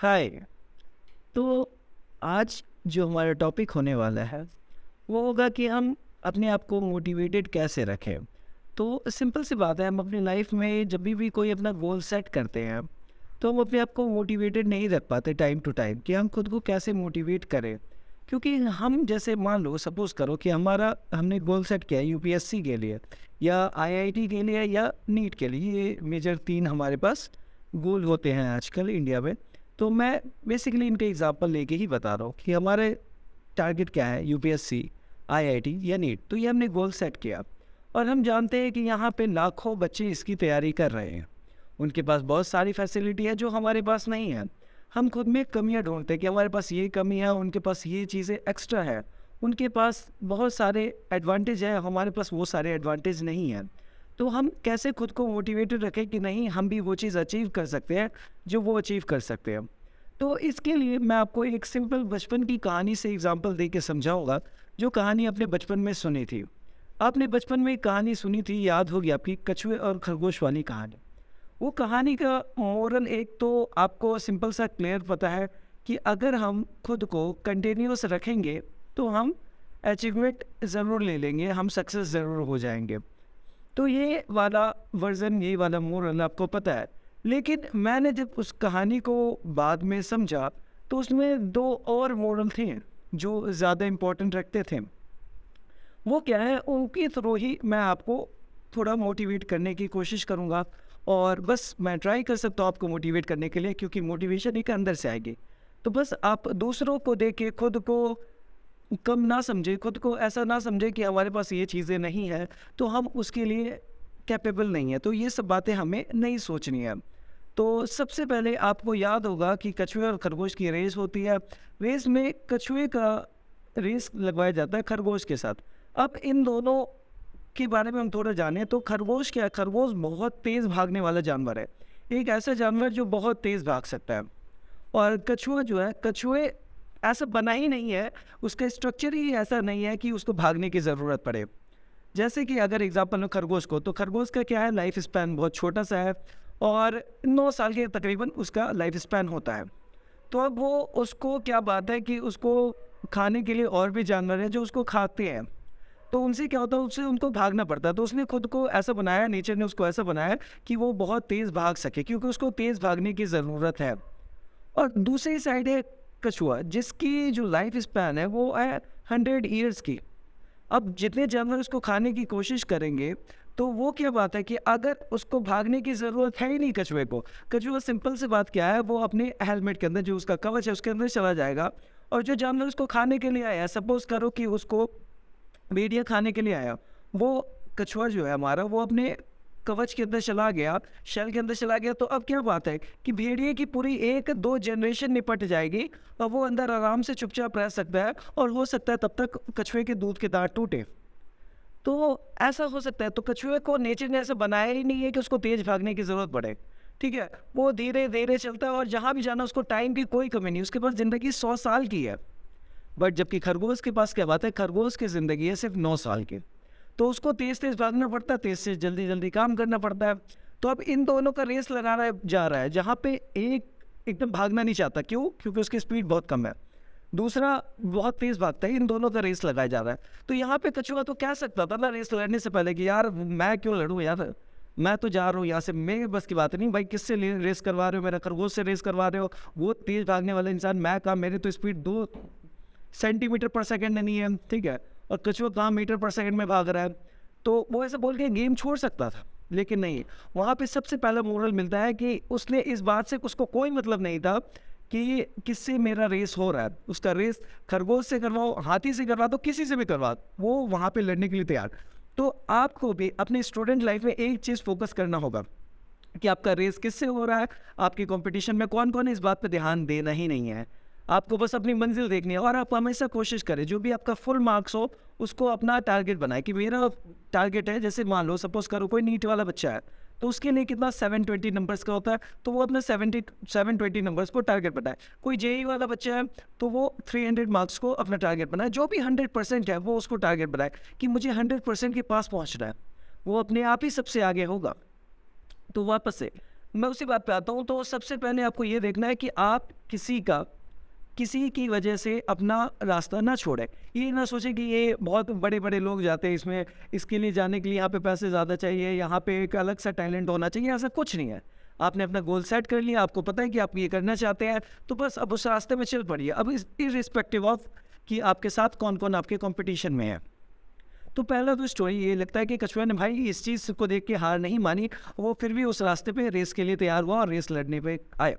हाय। तो आज जो हमारा टॉपिक होने वाला है वो होगा कि हम अपने आप को मोटिवेटेड कैसे रखें। तो सिंपल सी बात है, हम अपनी लाइफ में जब भी कोई अपना गोल सेट करते हैं तो हम अपने आप को मोटिवेटेड नहीं रख पाते टाइम टू टाइम कि हम खुद को कैसे मोटिवेट करें। क्योंकि हम जैसे मान लो सपोज करो कि हमने गोल सेट किया है यूपीएससी के लिए या आईआईटी के लिए या नीट के लिए। ये मेजर 3 हमारे पास गोल होते हैं आजकल इंडिया में। तो मैं बेसिकली इनके एग्जांपल लेके ही बता रहा हूँ कि हमारे टारगेट क्या है, यूपीएससी, आईआईटी या नीट। तो ये हमने गोल सेट किया और हम जानते हैं कि यहाँ पे लाखों बच्चे इसकी तैयारी कर रहे हैं। उनके पास बहुत सारी फैसिलिटी है जो हमारे पास नहीं है। हम खुद में कमियाँ ढूंढते हैं कि हमारे पास ये कमी है, उनके पास ये चीज़ें एक्स्ट्रा है, उनके पास बहुत सारे एडवांटेज है, हमारे पास वो सारे एडवांटेज नहीं है। तो हम कैसे खुद को मोटिवेटेड रखें कि नहीं, हम भी वो चीज़ अचीव कर सकते हैं जो वो अचीव कर सकते हैं। तो इसके लिए मैं आपको एक सिंपल बचपन की कहानी से एग्जांपल दे के समझाऊंगा, जो कहानी अपने बचपन में सुनी थी। आपने बचपन में एक कहानी सुनी थी, याद होगी आपकी, कछुए और खरगोश वाली कहानी। वो कहानी का मोरल एक तो आपको सिंपल सा क्लियर पता है कि अगर हम खुद को कंटिन्यूस रखेंगे तो हम अचीवमेंट ज़रूर ले लेंगे, हम सक्सेस ज़रूर हो जाएंगे। तो ये वाला वर्ज़न, ये वाला मोरल आपको पता है। लेकिन मैंने जब उस कहानी को बाद में समझा तो उसमें 2 और मोरल थे जो ज़्यादा इम्पोर्टेंट रखते थे। वो क्या है, उनके थ्रू ही मैं आपको थोड़ा मोटिवेट करने की कोशिश करूँगा। और बस मैं ट्राई कर सकता हूँ आपको मोटिवेट करने के लिए, क्योंकि मोटिवेशन एक अंदर से आएगी। तो बस आप दूसरों को देख के खुद को कम ना समझे, खुद को ऐसा ना समझे कि हमारे पास ये चीज़ें नहीं है तो हम उसके लिए कैपेबल नहीं है। तो ये सब बातें हमें नहीं सोचनी है। तो सबसे पहले आपको याद होगा कि कछुए और खरगोश की रेस होती है। रेस में कछुए का रेस लगवाया जाता है खरगोश के साथ। अब इन दोनों के बारे में हम थोड़ा जानें तो खरगोश क्या है, खरगोश बहुत तेज़ भागने वाला जानवर है, एक ऐसा जानवर जो बहुत तेज़ भाग सकता है। और कछुआ जो है, कछुए ऐसा बना ही नहीं है, उसका स्ट्रक्चर ही ऐसा नहीं है कि उसको भागने की ज़रूरत पड़े। जैसे कि अगर एग्जांपल लो खरगोश को, तो खरगोश का क्या है, लाइफ स्पैन बहुत छोटा सा है और 9 साल के तकरीबन उसका लाइफ स्पैन होता है। तो अब वो, उसको क्या बात है कि उसको खाने के लिए और भी जानवर हैं जो उसको खाते हैं। तो उनसे क्या होता है, उससे उनको भागना पड़ता है। तो उसने खुद को ऐसा बनाया, नेचर ने उसको ऐसा बनाया कि वो बहुत तेज़ भाग सके, क्योंकि उसको तेज़ भागने की ज़रूरत है। और दूसरी साइड है कछुआ, जिसकी जो लाइफ स्पैन है वो है 100 ईयर्स की। अब जितने जानवर उसको खाने की कोशिश करेंगे तो वो क्या बात है कि अगर उसको भागने की ज़रूरत है ही नहीं कछुए को। कछुआ सिंपल सी बात क्या है, वो अपने हेलमेट के अंदर, जो उसका कवच है उसके अंदर चला जाएगा। और जो जानवर उसको खाने के लिए आया, सपोज करो कि उसको भेड़िया खाने के लिए आया, वो कछुआ जो है हमारा, वो अपने कवच के अंदर चला गया, शेल के अंदर चला गया। तो अब क्या बात है कि भेड़िए की पूरी 1-2 जनरेशन निपट जाएगी और वो अंदर आराम से चुपचाप रह सकता है। और हो सकता है तब तक कछुए के दूध के दांत टूटे। तो ऐसा हो सकता है। तो कछुए को नेचर ने ऐसा बनाया ही नहीं है कि उसको तेज भागने की ज़रूरत पड़े, ठीक है। वो धीरे धीरे चलता है और जहाँ भी जाना उसको टाइम की कोई कमी नहीं, उसके पास ज़िंदगी 100 साल की है। बट जबकि खरगोश के पास क्या बात है, खरगोश की ज़िंदगी है सिर्फ 9 साल की। तो उसको तेज़ तेज़ भागना पड़ता है, तेज़ से जल्दी जल्दी काम करना पड़ता है। तो अब इन दोनों का रेस लगाना जा रहा है, जहाँ पे एक एकदम भागना नहीं चाहता, क्यों? क्योंकि उसकी स्पीड बहुत कम है, दूसरा बहुत तेज़ भागता है। इन दोनों का रेस लगाया जा रहा है। तो यहाँ पे कछुआ तो कह सकता था ना रेस लड़ने से पहले कि यार मैं क्यों लड़ूँ यार, मैं तो जा रहा हूँ यहाँ से, मेरे बस की बात नहीं भाई, किससे रेस करवा रहे हो, मेरा खरगोश से रेस करवा रहे हो। वो तेज़ भागने वाला इंसान, मैं कहा, मेरी तो स्पीड 2 सेंटीमीटर पर सेकंड नहीं है, ठीक है, और कछुआ कहाँ मीटर पर सेकंड में भाग रहा है। तो वो ऐसा बोल के गेम छोड़ सकता था, लेकिन नहीं। वहाँ पे सबसे पहला मोरल मिलता है कि उसने इस बात से, उसको कोई मतलब नहीं था कि किससे मेरा रेस हो रहा है। उसका रेस खरगोश से करवाओ, हाथी से करवा दो, किसी से भी करवा, वो वहाँ पे लड़ने के लिए तैयार। तो आपको भी अपने स्टूडेंट लाइफ में एक चीज़ फोकस करना होगा कि आपका रेस किससे हो रहा है, आपकी कंपटीशन में कौन कौन है, इस बात पे ध्यान देना ही नहीं है। आपको बस अपनी मंजिल देखनी है। और आप हमेशा कोशिश करें जो भी आपका फुल मार्क्स हो उसको अपना टारगेट बनाए कि मेरा टारगेट है, जैसे मान लो सपोज करो कोई नीट वाला बच्चा है तो उसके लिए कितना 720 नंबर्स का होता है, तो वो अपना 720 नंबर्स को टारगेट बनाए। कोई जेई वाला बच्चा है तो वो 300 मार्क्स को अपना टारगेट बनाए। जो भी 100% है वो उसको टारगेट बनाए कि मुझे 100% के पास पहुँचना है, वो अपने आप ही सबसे आगे होगा। तो वापस से मैं उसी बात पे आता हूँ। तो सबसे पहले आपको ये देखना है कि आप किसी की वजह से अपना रास्ता ना छोड़े। ये ना सोचे कि ये बहुत बड़े बड़े लोग जाते हैं इसमें, इसके लिए जाने के लिए यहाँ पे पैसे ज़्यादा चाहिए, यहाँ पे एक अलग सा टैलेंट होना चाहिए। ऐसा कुछ नहीं है। आपने अपना गोल सेट कर लिया, आपको पता है कि आप ये करना चाहते हैं, तो बस अब उस रास्ते में चल पड़िए। अब इरिस्पेक्टिव ऑफ कि आपके साथ कौन कौन आपके कंपटीशन में है। तो पहला तो स्टोरी ये लगता है कि कछुआ ने भाई इस चीज़ को देख के हार नहीं मानी, वो फिर भी उस रास्ते पे रेस के लिए तैयार हुआ और रेस लड़ने पे आया।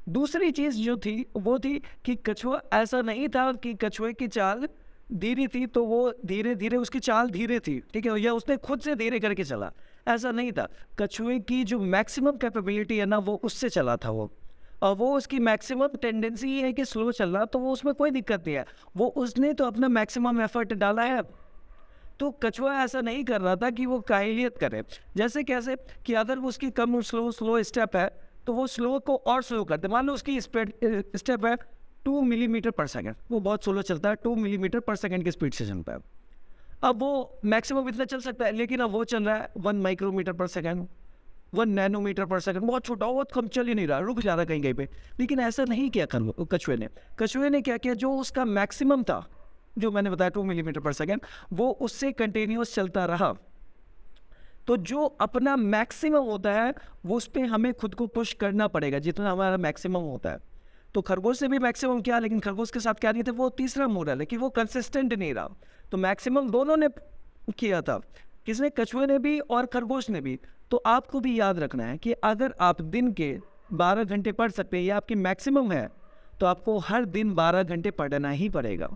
दूसरी चीज़ जो थी वो थी कि कछुआ, ऐसा नहीं था कि कछुए की चाल धीरे थी तो वो धीरे धीरे उसकी चाल धीरे थी, ठीक है, या उसने खुद से धीरे करके चला, ऐसा नहीं था। कछुए की जो मैक्सिमम कैपेबिलिटी है ना, वो उससे चला था वो, और वो उसकी मैक्सिमम टेंडेंसी है कि स्लो चलना, तो वो उसमें कोई दिक्कत नहीं है, वो उसने तो अपना मैक्सिमम एफर्ट डाला है। तो कछुआ ऐसा नहीं कर रहा था कि वो काहिलियत करे। जैसे कैसे कि अगर वो उसकी कम स्लो स्टेप है तो वो स्लो को और स्लो करते। मान लो उसकी स्टेप है 2 मिलीमीटर पर सेकंड, वो बहुत स्लो चलता है, 2 मिलीमीटर पर सेकंड की स्पीड से चलता है। अब वो मैक्सिमम इतना चल सकता है, लेकिन अब वो चल रहा है 1 माइक्रोमीटर पर सेकंड, 1 नैनोमीटर पर सेकंड, बहुत छोटा, बहुत कम, चल ही नहीं रहा, रुक जा रहा कहीं कहीं पे। लेकिन ऐसा नहीं किया कछुए ने क्या किया, जो उसका मैक्सिमम था, जो मैंने बताया 2 मिलीमीटर पर सेकंड, वो उससे कंटिन्यूस चलता रहा। तो जो अपना मैक्सिमम होता है वो उस पर हमें खुद को पुश करना पड़ेगा जितना हमारा मैक्सिमम होता है। तो खरगोश से भी मैक्सिमम किया, लेकिन खरगोश के साथ क्या नहीं था, वो तीसरा मोरल है कि वो कंसिस्टेंट नहीं रहा। तो मैक्सिमम दोनों ने किया था, किसने, कछुए ने भी और खरगोश ने भी। तो आपको भी याद रखना है कि अगर आप दिन के 12 घंटे पढ़ सकते हैं, ये आपकी मैक्सिमम है, तो आपको हर दिन 12 घंटे पढ़ना ही पड़ेगा।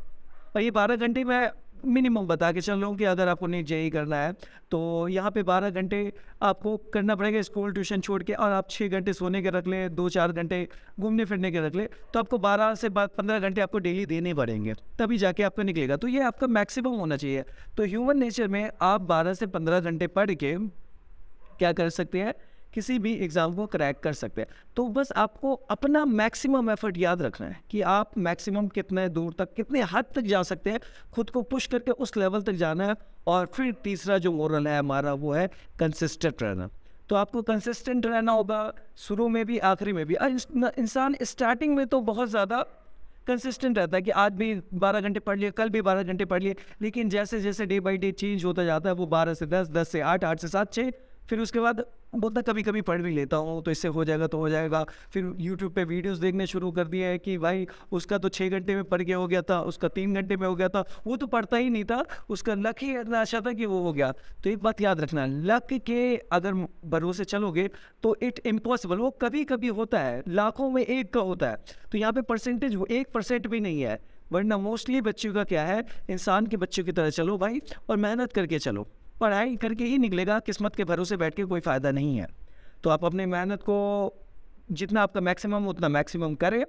और ये 12 घंटे मैं मिनिमम बता के चल रहा हूँ कि अगर आपको नीट जेई करना है तो यहाँ पे 12 घंटे आपको करना पड़ेगा स्कूल ट्यूशन छोड़ के, और आप 6 घंटे सोने के रख लें, 2-4 घंटे घूमने फिरने के रख लें, तो आपको 12 से 15 घंटे आपको डेली देने पड़ेंगे, तभी जाके आपका निकलेगा। तो ये आपका मैक्सिमम होना चाहिए। तो ह्यूमन नेचर में आप 12 से 15 घंटे पढ़ के क्या कर सकते हैं, किसी भी एग्ज़ाम को क्रैक कर सकते हैं। तो बस आपको अपना मैक्सिमम एफर्ट याद रखना है कि आप मैक्सिमम कितने दूर तक, कितने हद तक जा सकते हैं, खुद को पुश करके उस लेवल तक जाना है। और फिर तीसरा जो मोरल है हमारा वो है कंसिस्टेंट रहना। तो आपको कंसिस्टेंट रहना होगा, शुरू में भी आखिरी में भी। इंसान स्टार्टिंग में तो बहुत ज़्यादा कंसिस्टेंट रहता है कि आज भी 12 घंटे पढ़ लिए, कल भी 12 घंटे पढ़ लिए, लेकिन जैसे जैसे डे बाई डे चेंज होता जाता है, वो 12 से 10, 10 से 8, 8 से 7, 6, फिर उसके बाद बोलता कभी कभी पढ़ भी लेता हूँ तो इससे हो जाएगा तो हो जाएगा। फिर यूट्यूब पे वीडियोस देखने शुरू कर दिए है कि भाई उसका तो 6 घंटे में पढ़ के हो गया था, उसका 3 घंटे में हो गया था, वो तो पढ़ता ही नहीं था, उसका लक ही इतना अच्छा था कि वो हो गया। तो एक बात याद रखना, लक के अगर भरोसे चलोगे तो इट इम्पॉसिबल, वो कभी कभी होता है, लाखों में एक का होता है। तो यहाँ पे परसेंटेज 1% भी नहीं है, वरना मोस्टली बच्चों का क्या है, इंसान के बच्चों की तरह चलो भाई और मेहनत करके चलो, पढ़ाई करके ही निकलेगा, किस्मत के भरोसे बैठ के कोई फ़ायदा नहीं है। तो आप अपनी मेहनत को जितना आपका मैक्सिमम उतना मैक्सिमम करें,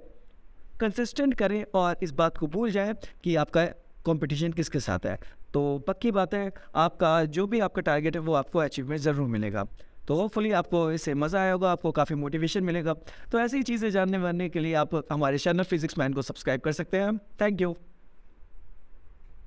कंसिस्टेंट करें, और इस बात को भूल जाएं कि आपका कंपटीशन किसके साथ है। तो पक्की बात है, आपका जो भी आपका टारगेट है वो आपको अचीवमेंट ज़रूर मिलेगा। तो होपफुली आपको इससे मज़ा आया होगा, आपको काफ़ी मोटिवेशन मिलेगा। तो ऐसी चीज़ें जानने वाने के लिए आप हमारे चैनल फिजिक्स मैन को सब्सक्राइब कर सकते हैं। Thank you.